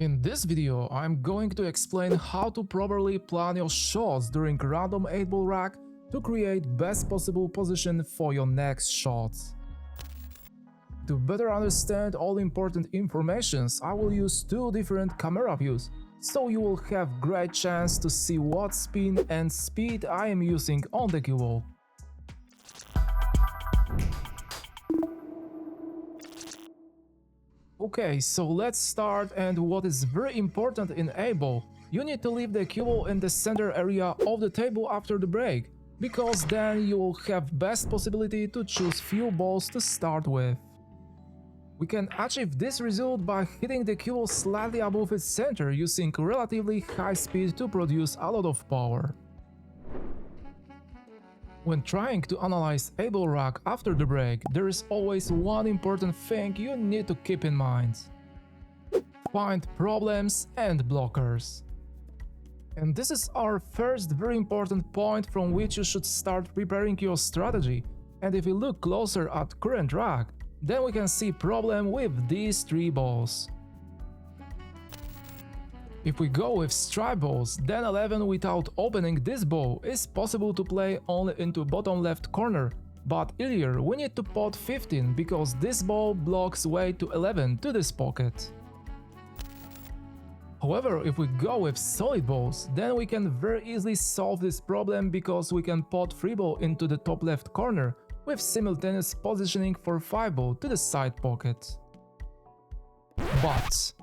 In this video, I'm going to explain how to properly plan your shots during random 8-ball rack to create best possible position for your next shots. To better understand all important informations, I will use two different camera views, so you will have great chance to see what spin and speed I am using on the cue ball. Okay, so let's start, and what is very important in 8-ball, you need to leave the cue ball in the center area of the table after the break, because then you will have best possibility to choose few balls to start with. We can achieve this result by hitting the cue ball slightly above its center using relatively high speed to produce a lot of power. When trying to analyze 8-ball rack after the break, there is always one important thing you need to keep in mind. Find problems and blockers. And this is our first very important point from which you should start preparing your strategy. And if we look closer at current rack, then we can see problem with these three balls. If we go with stripe balls, then 11 without opening this ball is possible to play only into bottom left corner, but earlier we need to pot 15 because this ball blocks way to 11 to this pocket. However, if we go with solid balls, then we can very easily solve this problem because we can pot 3 ball into the top left corner with simultaneous positioning for 5 ball to the side pocket. But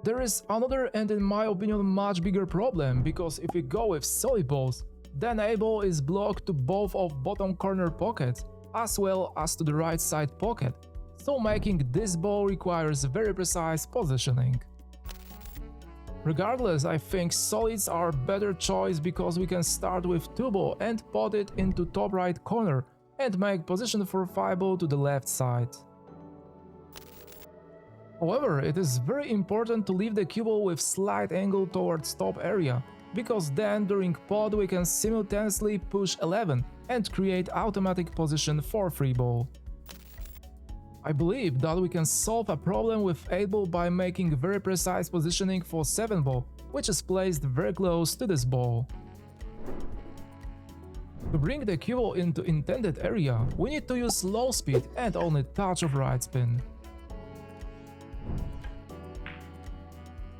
there is another and in my opinion much bigger problem, because if we go with solid balls, then a ball is blocked to both of bottom corner pockets as well as to the right side pocket, so making this ball requires very precise positioning. Regardless, I think solids are better choice because we can start with 2 ball and pot it into top right corner and make position for 5 ball to the left side. However, it is very important to leave the cue ball with slight angle towards top area, because then during pot we can simultaneously push 11 and create automatic position for 3 ball. I believe that we can solve a problem with 8 ball by making very precise positioning for 7 ball, which is placed very close to this ball. To bring the cue ball into intended area, we need to use low speed and only touch of right spin.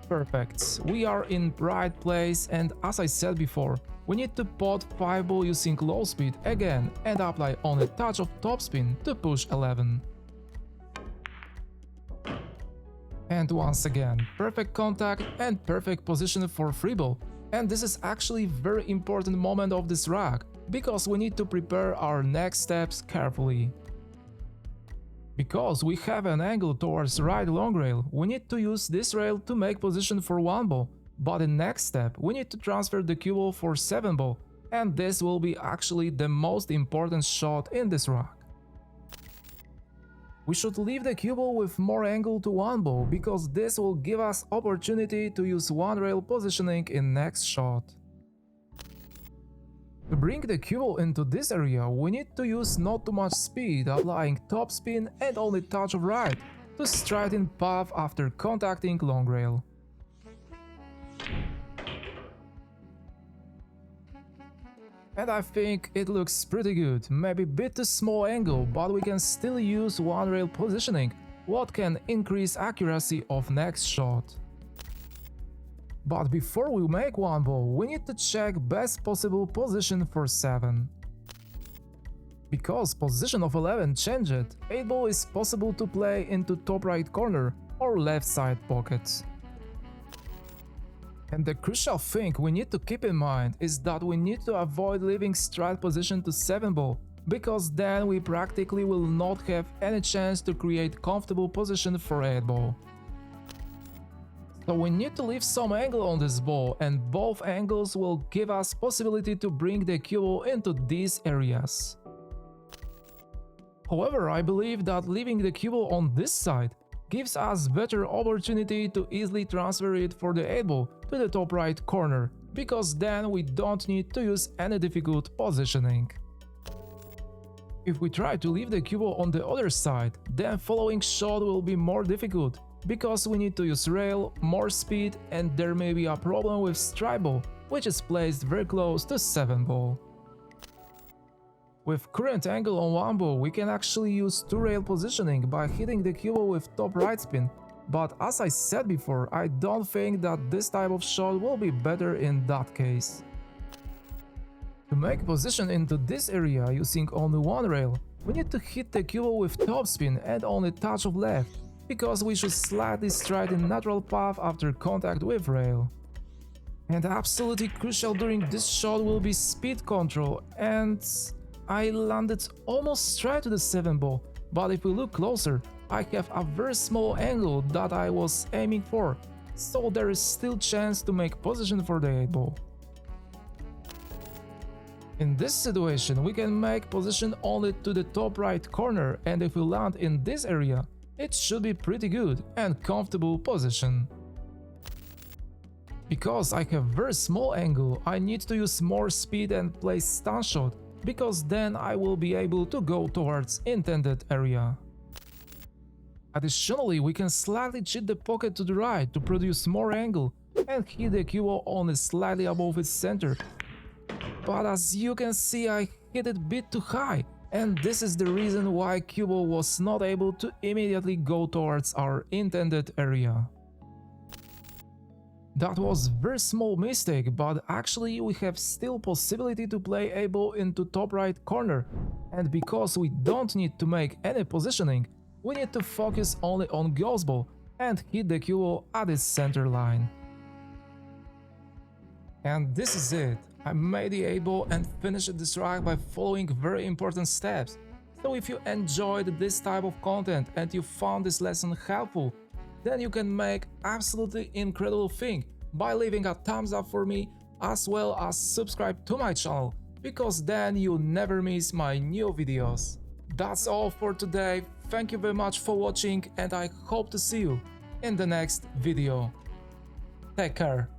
Perfect, we are in right place, and as I said before, we need to pot 5 ball using low speed again and apply only touch of top spin to push 11. And once again, perfect contact and perfect position for 3 ball, and this is actually very important moment of this rack, because we need to prepare our next steps carefully. Because we have an angle towards right long rail, we need to use this rail to make position for 1 ball, but in next step we need to transfer the cue ball for 7 ball, and this will be actually the most important shot in this rack. We should leave the cue ball with more angle to 1 ball, because this will give us opportunity to use 1 rail positioning in next shot. To bring the cue ball into this area, we need to use not too much speed, applying top spin and only touch of right to straighten path after contacting long rail. And I think it looks pretty good, maybe bit too small angle, but we can still use 1 rail positioning, what can increase accuracy of next shot. But before we make 1 ball, we need to check best possible position for 7. Because position of 11 changed, 8 ball is possible to play into top right corner or left side pockets. And the crucial thing we need to keep in mind is that we need to avoid leaving straight position to 7 ball, because then we practically will not have any chance to create comfortable position for 8 ball. So we need to leave some angle on this ball, and both angles will give us possibility to bring the cue ball into these areas. However, I believe that leaving the cue ball on this side gives us better opportunity to easily transfer it for the 8 ball to the top right corner, because then we don't need to use any difficult positioning. If we try to leave the cue ball on the other side, then following shot will be more difficult, because we need to use rail, more speed, and there may be a problem with strike ball, which is placed very close to 7 ball. With current angle on 1 ball, we can actually use 2 rail positioning by hitting the cue ball with top right spin, but as I said before, I don't think that this type of shot will be better in that case. To make position into this area using only 1 rail, we need to hit the cue ball with top spin and only touch of left, because we should slightly stride in natural path after contact with rail. And absolutely crucial during this shot will be speed control, and I landed almost straight to the 7 ball, but if we look closer, I have a very small angle that I was aiming for, so there is still chance to make position for the 8 ball. In this situation, we can make position only to the top right corner, and if we land in this area, it should be pretty good and comfortable position. Because I have very small angle, I need to use more speed and place stun shot, because then I will be able to go towards intended area. Additionally, we can slightly cheat the pocket to the right to produce more angle and hit the cue ball only slightly above its center. But as you can see, I hit it a bit too high, and this is the reason why cue ball was not able to immediately go towards our intended area. That was very small mistake, but actually we have still possibility to play a ball into top right corner, and because we don't need to make any positioning, we need to focus only on ghost ball and hit the cue ball at its center line. And this is it. I made the 8 ball and finished this track by following very important steps. So if you enjoyed this type of content and you found this lesson helpful, then you can make absolutely incredible thing by leaving a thumbs up for me, as well as subscribe to my channel, because then you never miss my new videos. That's all for today. Thank you very much for watching, and I hope to see you in the next video. Take care.